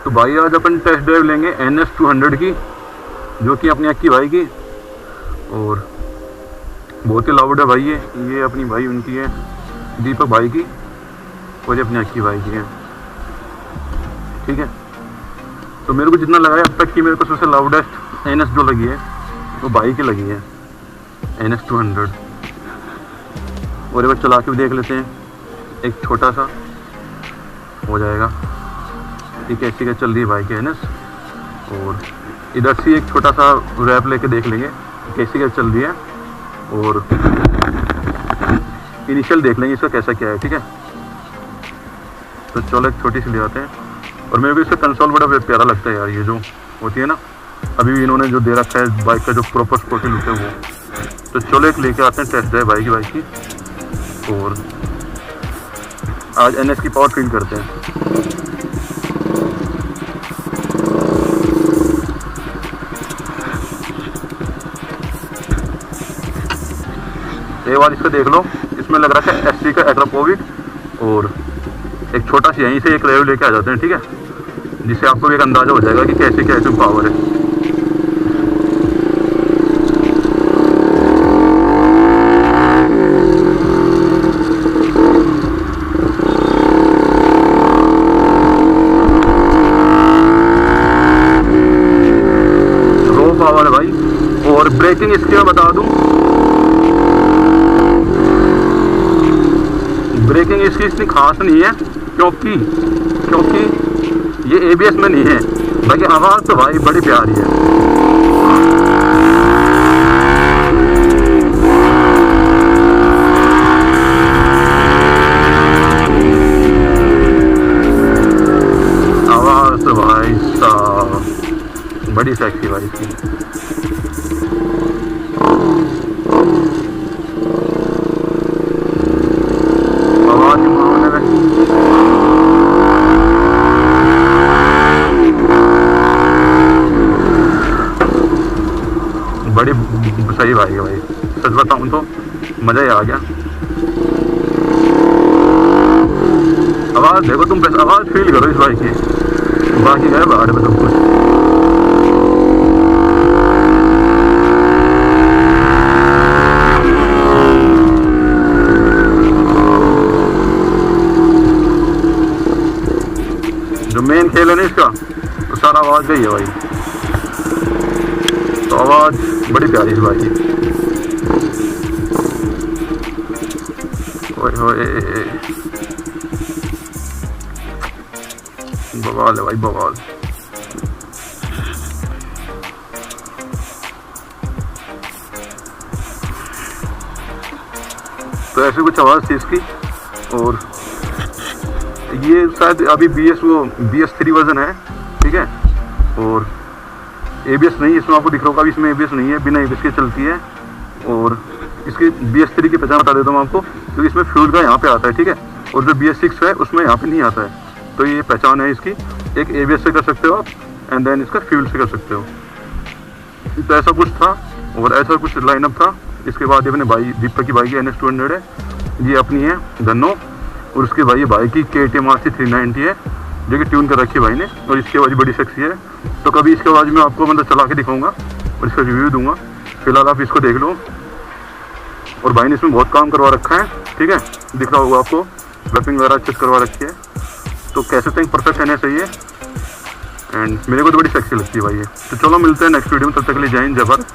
तो भाई आज अपन टेस्ट ड्राइव लेंगे NS200 की, जो कि अपनी अक्की भाई की, और बहुत ही लाउड है भाई। ये अपनी भाई उनकी है, दीपक भाई की, और ये अपनी अक्की भाई की है, ठीक है। तो मेरे को जितना लगा है अब तक की, मेरे को सबसे लाउडेस्ट NS जो लगी है वो भाई की लगी है, NS200। और एक बार चला के भी देख लेते हैं, एक छोटा सा हो जाएगा। ये कैसी क्या चल रही है भाई की NS, और इधर से एक छोटा सा रैप लेके देख लेंगे कैसी क्या चल रही है, और इनिशियल देख लेंगे इसका कैसा क्या है, ठीक है। तो चलो एक छोटी सी ले आते हैं। और मेरे को इसका कंसोल बड़ा प्यारा लगता है यार, ये जो होती है ना, अभी भी इन्होंने जो दे रखा है बाइक का जो प्रॉपर स्पोर्टी लुक है वो। तो चलो एक लेके आते हैं टेस्ट ड्राइव भाई की, और आज NS की पावर फील करते हैं। एक बार इसका देख लो, इसमें लग रहा है SC का एग्रापोविक, और एक छोटा सी यहीं से एक रेव लेके आ जाते हैं, ठीक है, जिससे आपको भी एक अंदाजा हो जाएगा कि कैसे क्या इसमें पावर है। रो पावर है भाई। और ब्रेकिंग इसकी मैं बता दूं, ब्रेकिंग इसकी इतनी खास नहीं है, क्योंकि ये ABS में नहीं है। बाकी आवाज़ तो भाई बड़ी प्यारी है। आवाज़ तो भाई साहब बड़ी सेक्सी भाई इसकी। बड़ी सही भाई है भाई, सच बताऊँ तो मज़ा ही आ गया। आवाज़ देखो तुम, बस आवाज़ फील करो इस बाइक की, बाकी गए बाहर में सब कुछ। जो मेन खेल है ना इसका, तो सारा आवाज़ का ही है भाई। तो आवाज़ बड़ी प्यारी इस बाइक की। ओए होए, बवाल है भाई, बवाल। तो ऐसे कुछ आवाज़ थी इसकी। और ये शायद अभी BS3 वर्जन है, ठीक है। और ABS नहीं, इसमें आपको दिख रहा होगा, अभी इसमें ABS नहीं है, बिना ABS के चलती है। और इसकी BS3 की पहचान बता देता हूँ आपको, क्योंकि इसमें फ्यूल का यहाँ पे आता है, ठीक है। और जो BS6 है उसमें यहाँ पे नहीं आता है। तो ये पहचान है इसकी, एक ABS से कर सकते हो आप, एंड देन इसका फ्यूल से कर सकते हो। तो ऐसा कुछ था, और ऐसा कुछ लाइनअप था। इसके बाद ये अपने भाई दीपक की बाइक की NS200 है, ये अपनी है धनो। और उसके भाई ये बाइक की KTM RC 390 है, जो कि ट्यून कर रखी है भाई ने, और इसकी आवाज़ बड़ी सेक्सी है। तो कभी इसके आवाज़ में आपको मतलब चला के दिखाऊंगा और इसका रिव्यू दूंगा। फिलहाल आप इसको देख लो। और भाई ने इसमें बहुत काम करवा रखा है, ठीक है, दिख रहा होगा आपको, रैपिंग वगैरह अच्छे से करवा रखी है। तो कैसे तो परफेक्ट है सही है, एंड मेरे को तो बड़ी सेक्सी लगती है भाई ये। तो चलो मिलते हैं नेक्स्ट वीडियो में, तब तक के लिए जय हिंद, जय भारत।